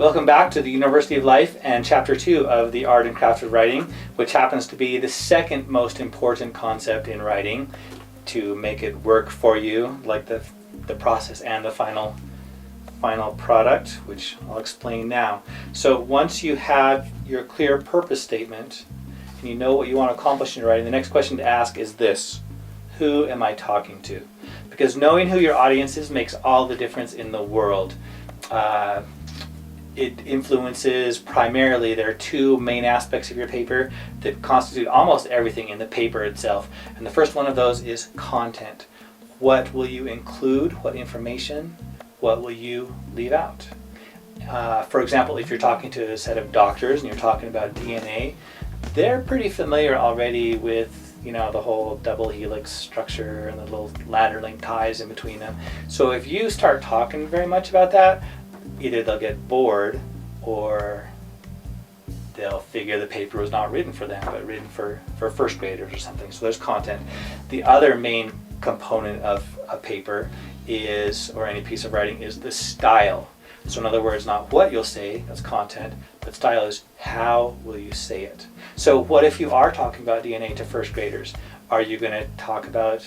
Welcome back to the University of Life and Chapter 2 of the Art and Craft of Writing, which happens to be the second most important concept in writing to make it work for you, like the process and the final product, which I'll explain now. So once you have your clear purpose statement and you know what you want to accomplish in your writing, the next question to ask is this: who am I talking to? Because knowing who your audience is makes all the difference in the world. It influences primarily, there are two main aspects of your paper that constitute almost everything in the paper itself. And the first one of those is content. What will you include? What information? What will you leave out? For example, if you're talking to a set of doctors and you're talking about DNA, they're pretty familiar already with the whole double helix structure and the little ladder link ties in between them. So if you start talking very much about that, either they'll get bored or they'll figure the paper was not written for them, but written for first graders or something. So there's content. The other main component of a paper is, or any piece of writing, is the style. So in other words, not what you'll say, that's content, but style is how will you say it. So what if you are talking about DNA to first graders? Are you going to talk about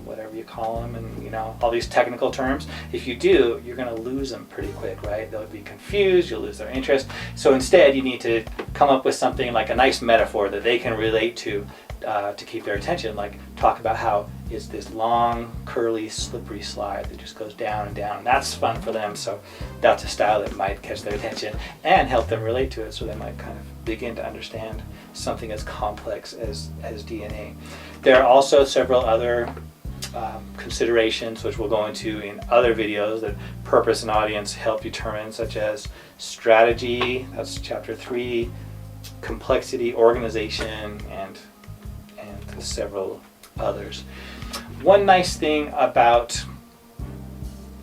whatever you call them, and all these technical terms? If you do, you're going to lose them pretty quick, right? They'll be confused, you'll lose their interest. So instead, you need to come up with something like a nice metaphor that they can relate to keep their attention. Like talk about how it's this long, curly, slippery slide that just goes down and down, and that's fun for them. So that's a style that might catch their attention and help them relate to it, so they might kind of begin to understand something as complex as DNA. There are also several other considerations, which we'll go into in other videos, that purpose and audience help determine, such as strategy, that's chapter 3, complexity, organization, and several others. One nice thing about,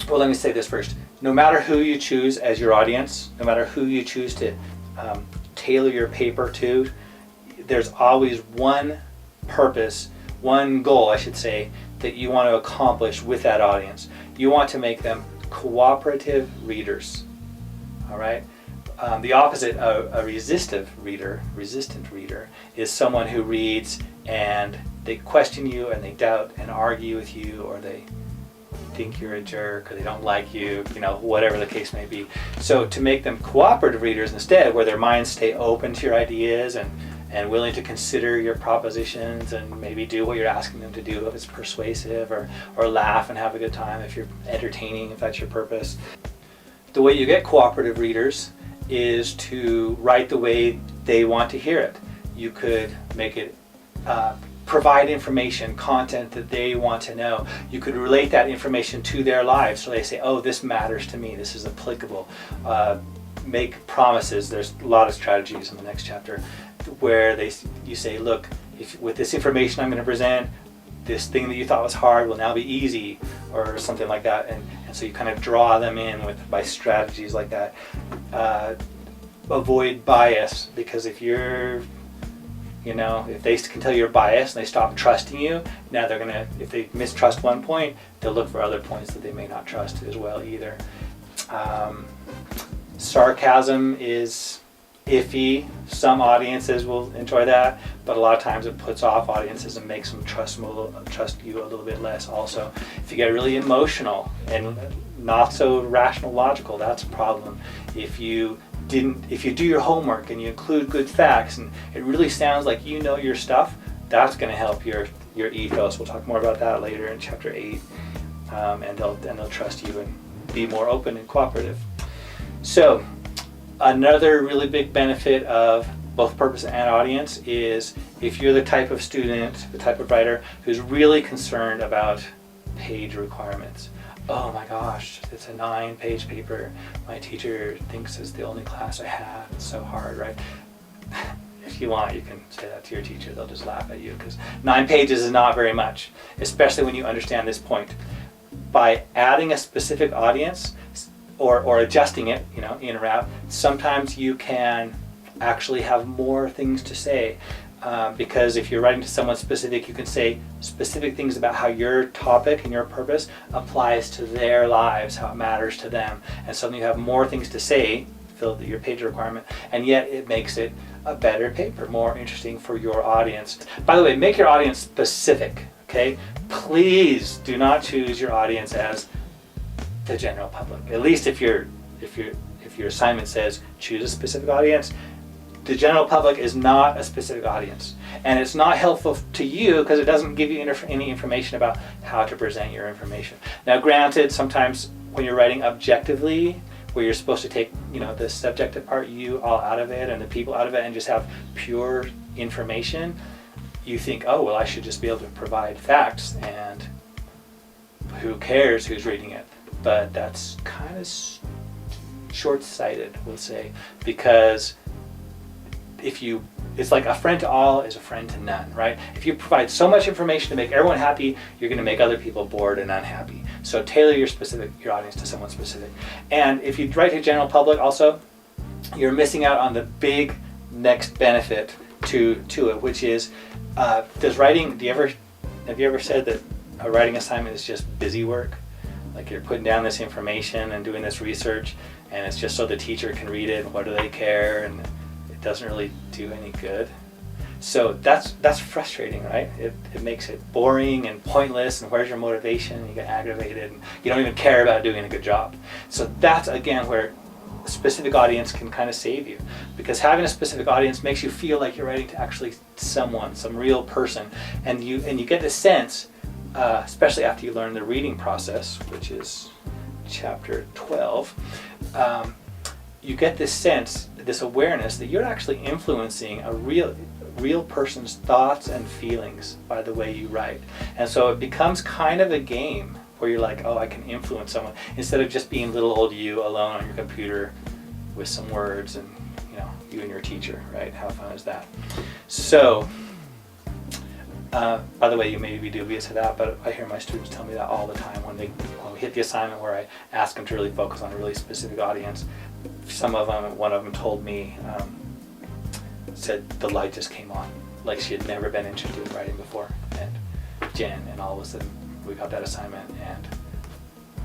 well, let me say this first. No matter who you choose as your audience, no matter who you choose to tailor your paper to, there's always one purpose, one goal, I should say, that you want to accomplish with that audience. You want to make them cooperative readers. All right? The opposite of a resistant reader is someone who reads and they question you and they doubt and argue with you, or they think you're a jerk, or they don't like you, whatever the case may be. So to make them cooperative readers instead, where their minds stay open to your ideas and willing to consider your propositions and maybe do what you're asking them to do if it's persuasive, or laugh and have a good time if you're entertaining, if that's your purpose. The way you get cooperative readers is to write the way they want to hear it. You could make it provide information, content that they want to know. You could relate that information to their lives, so they say, oh, this matters to me, this is applicable. Make promises. There's a lot of strategies in the next chapter where you say, look, with this information I'm going to present, this thing that you thought was hard will now be easy, or something like that. And so you kind of draw them in by strategies like that. Avoid bias, because if they can tell you're biased and they stop trusting you, now they're going to, if they mistrust one point, they'll look for other points that they may not trust as well either. Sarcasm is iffy. Some audiences will enjoy that, but a lot of times it puts off audiences and makes them trust you a little bit less also. If you get really emotional and not so rational logical, that's a problem. If you do your homework and you include good facts and it really sounds like you know your stuff, that's going to help your ethos. We'll talk more about that later in chapter 8, and they'll trust you and be more open and cooperative. So another really big benefit of both purpose and audience is if you're the type of student, the type of writer who's really concerned about page requirements. Oh my gosh, it's a 9-page paper. My teacher thinks it's the only class I have. It's so hard, right? If you want, you can say that to your teacher. They'll just laugh at you, because 9 pages is not very much, especially when you understand this point. By adding a specific audience, or adjusting it, in or out, sometimes you can actually have more things to say. because if you're writing to someone specific, you can say specific things about how your topic and your purpose applies to their lives, how it matters to them. And suddenly you have more things to say, fill your page requirement, and yet it makes it a better paper, more interesting for your audience. By the way, make your audience specific, okay? Please do not choose your audience as the general public. At least if your assignment says choose a specific audience, the general public is not a specific audience, and it's not helpful to you because it doesn't give you any information about how to present your information. Now, granted, sometimes when you're writing objectively, where you're supposed to take, the subjective part, you all out of it and the people out of it, and just have pure information, you think, oh, well, I should just be able to provide facts, and who cares who's reading it? But that's kind of short-sighted, we'll say, because it's like a friend to all is a friend to none, right? If you provide so much information to make everyone happy, you're going to make other people bored and unhappy. So tailor your audience to someone specific. And if you write to general public also, you're missing out on the big next benefit to it, which is, have you ever said that a writing assignment is just busy work? Like you're putting down this information and doing this research, and it's just so the teacher can read it, and what do they care, and it doesn't really do any good. So that's frustrating, right? It makes it boring and pointless, and where's your motivation? You get aggravated, and you don't even care about doing a good job. So that's, again, where a specific audience can kind of save you, because having a specific audience makes you feel like you're writing to actually someone, some real person, and you get the sense, especially after you learn the reading process, which is chapter 12, you get this sense, this awareness that you're actually influencing a real person's thoughts and feelings by the way you write. And so it becomes kind of a game where you're like, oh, I can influence someone, instead of just being little old you alone on your computer with some words and you and your teacher, right? How fun is that? So by the way, you may be dubious of that, but I hear my students tell me that all the time when we hit the assignment where I ask them to really focus on a really specific audience. One of them told me, said the light just came on, like she had never been interested in writing before, and Jen, and all of a sudden we got that assignment, and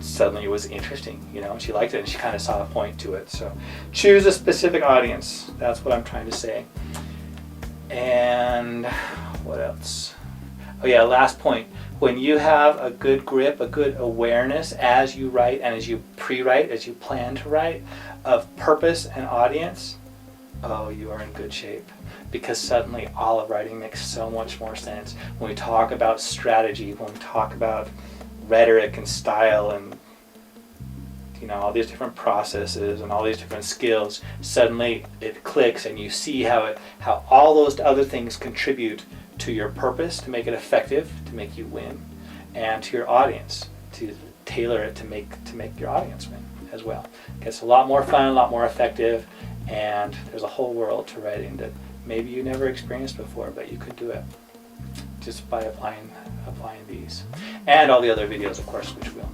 suddenly it was interesting, and she liked it, and she kind of saw a point to it. So choose a specific audience. That's what I'm trying to say. And what else? Oh yeah, last point. When you have a good grip, a good awareness as you write and as you pre-write, as you plan to write, of purpose and audience, oh, you are in good shape, because suddenly all of writing makes so much more sense. When we talk about strategy, when we talk about rhetoric and style and all these different processes and all these different skills, suddenly it clicks, and you see how all those other things contribute to your purpose, to make it effective, to make you win, and to your audience, to tailor it to make your audience win as well. It gets a lot more fun, a lot more effective, and there's a whole world to writing that maybe you never experienced before, but you could do it just by applying these. And all the other videos, of course, which we'll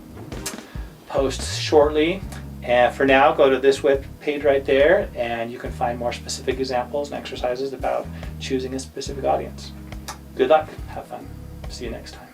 post shortly. And for now, go to this web page right there, and you can find more specific examples and exercises about choosing a specific audience. Good luck. Have fun. See you next time.